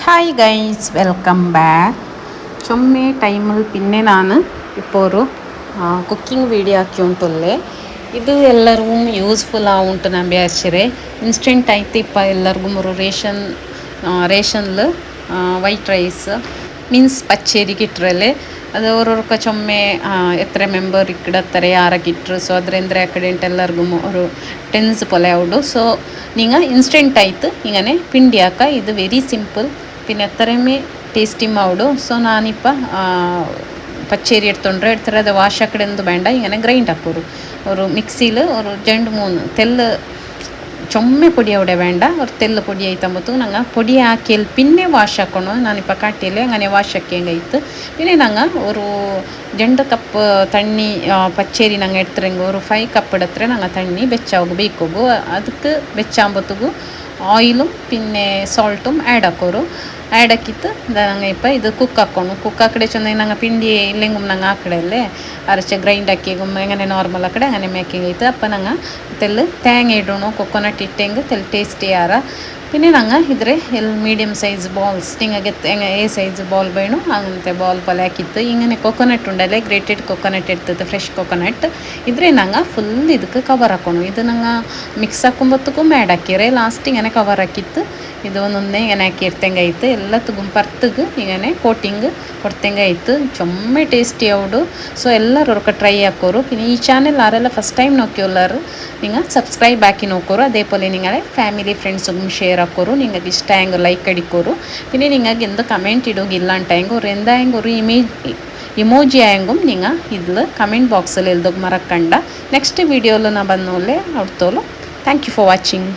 Hi guys, welcome back. ചുമ്മ ടൈമിൽ പിന്നെ ನಾನು ഇപ്പോൾ ഒരു ಕುಕ್ಕಿಂಗ್ ವಿಡಿಯೋ ಹಾಕಿ ಉಂಟುಲ್ಲೆ. ಇದು ಎಲ್ಲರಿಗೂ ಯೂಸ್ಫುಲ್ ಉಂಟು ನಾನು ಬೇಸಿರೆ ಇನ್ಸ್ಟೆಂಟ್ ಆಯ್ತು ಇಪ್ಪ ಎಲ್ಲರಿಗೂ ಒಂದು ರೇಷನ್ಲು ವೈಟ್ ರೈಸ್ ಮೀನ್ಸ್ ಪಚ್ಚೇರಿಗೆ ಇಟ್ಟರಲ್ಲೇ ಅದು ಅವ್ರವ್ರಕ್ಕ ಚೊಮ್ಮೆ ಎತ್ತರ ಮೆಂಬರ್ ಇಕ್ಕಡತ್ತಾರೆ ಯಾರಕ್ಕೆ ಇಟ್ಟರು. ಸೊ ಅದರಿಂದ ಅಕಡೆಂಟ್ ಎಲ್ಲರಿಗೂ ಅವರು ಟೆನ್ಸ್ ಪೊಲೆ ಅವಡು. ಸೊ ನೀವು ಇನ್ಸ್ಟೆಂಟ್ ಆಯ್ತು ಹಿಂಗನೆ ಪಿಂಡಿ ಹಾಕ. ಇದು ವೆರಿ ಸಿಂಪಲ್ പിന്നെ എത്രയുമേ ടേസ്റ്റി മാവുടു. സോ ഞാനിപ്പോൾ പച്ചരി എടുത്തോണ്ട് അത് വാഷാക്കടെന്ത് വേണ്ട, ഇങ്ങനെ ഗ്രൈൻഡ് ആക്കൂರು ഒരു മിക്സിയിൽ ഒരു 2-3 തെല്ല് ചൊമ്മ പൊടി അവിടെ വേണ്ട, ഒരു തെല്ല് പൊടി ആയിത്തമ്പത്തു ഞങ്ങൾ പൊടി ಹಾಕಿಯಲ್ಲಿ പിന്നെ ವಾಶ್ ಹಾಕೋಣ. ನಾನಿപ്പോൾ ಕಾಟಿಯಲ್ಲಿ അങ്ങനെ ವಾಶ್ ಹಾಕಿಯಂಗಾಯ್ತು. പിന്നെ ഞങ്ങൾ ഒരു 2 ಕಪ್ ತಣ್ಣಿ ಪಚ್ಚೇರಿ ನಂಗೆ ಎಡ್ತರೆಂಗೆ ഒരു 5 ಕಪ್ എടുത്തರೆ ഞങ്ങൾ ತಣ್ಣಿ ಬೆಚ್ಚಾಗು ಬೇಕೋಗು. ಅದಕ್ಕೆ ಬೆಚ್ಚಾಂಬತ್ತಿಗೂ ಆಯಿലും പിന്നെ സോൾട്ടും ആഡ് ആക്കോರು. ಆ್ಯಡ್ ಹಾಕಿತ್ತು ನಂಗೆ ಇಪ್ಪ ಇದು ಕುಕ್ ಹಾಕ್ಕೊಂಡು ಕುಕ್ ಹಾಕಡೆ ಚಂದ ನಂಗೆ ಪಿಂಡಿ ಇಲ್ಲೆಂಗುಮ್ ನಂಗೆ ಹಾಕಡೆ ಅರಚೆ ಗ್ರೈಂಡ್ ಹಾಕಿ ಗುಮ್ಮ ಹೆಂಗನೆ ನಾರ್ಮಲ್ ಆ ಕಡೆ ಹಂಗನೆ ಮೇಕಿಂಗ್ ಐತೆ ಅಪ್ಪ ನಂಗೆ ತೆಲ್ಲು ತೇಂಗ ಇಡೋಣ ಕೊಕೊನಟ್ ಇಟ್ಟೆಂಗೆ ತೆಲ್ ಟೇಸ್ಟಿ ಯಾರ. പിന്നെ ഞങ്ങൾ ഇതിൽ മീഡിയം സൈസ് ബോൾസ് നിങ്ങൾക്ക് ഏ സൈസ് ബോൾ വേണം അങ്ങനത്തെ ബോൾ പോലെ ആക്കിയിട്ട് ഇങ്ങനെ കൊക്കോനട്ട് ഉണ്ടല്ലേ, ഗ്രേറ്റഡ് കൊക്കോനട്ട് എടുത്തത് ഫ്രഷ് കൊക്കോനട്ട് ഇದ್ರೆ ഞങ്ങൾ ಫುಲ್ ಇದಕ್ಕೆ ಕವರ್ ಹಾಕೋಣ. ಇದು ನಂಗೆ ಮಿಕ್ಸ್ ಹಾಕೊಂಬತ್ತಕ್ಕೂ ಮ್ಯಾಡ್ ಹಾಕಿರೆ ಲಾಸ್ಟ್ ഇങ്ങനെ ಕವರ್ ಹಾಕಿತ್ತು. ಇದು ಒಂದೊಂದೇ ഇങ്ങനെ ಹಾಕಿರ್ತಂಗೆ ಆಯ್ತು. ಎಲ್ಲತ್ತಿಗೂ ಪರ್ತಗೆ ഇങ്ങനെ ಕೋಟಿಂಗ್ ಕೊಡ್ತಂಗೆ ಆಯ್ತು. ಚೊಮ್ಮೆ ಟೇಸ್ಟಿ ಅವಡು. ಸೊ ಎಲ್ಲರೂ ಅವ್ರಕ್ಕೆ ಟ್ರೈ ಹಾಕೋರು. പിന്നെ ಈ ಚಾನೆಲ್ ಆರೆಲ್ಲ ಫಸ್ಟ್ ಟೈಮ್ നോക്കിയുള്ളവർ നിങ്ങൾ സബ്സ്ക്രൈബ് ആക്കി നോക്കോರು. അതേപോലെ നിങ്ങളെ ഫാമിലി ഫ്രണ്ട്സും ഷെയർ ആക്കോರು. നിങ്ങൾക്ക് ഇഷ്ടമായെങ്കിൽ ലൈക്ക് അടിക്കോರು. പിന്നെ നിങ്ങൾക്ക് എന്ത് കമൻറ്റ് ഇടുകയില്ല ഉണ്ടായെങ്കിൽ ഒരു എന്തായെങ്കിൽ ഒരു ഇമോജി ആയെങ്കും നിങ്ങൾ ഇതിൽ കമൻറ്റ് ബോക്സിൽ എഴുതുക മറക്കണ്ട. നെക്സ്റ്റ് വീഡിയോയിൽ ഞാൻ ಬಂದೋಲೆ ಅವ್ರತೋಲು. Thank you for watching.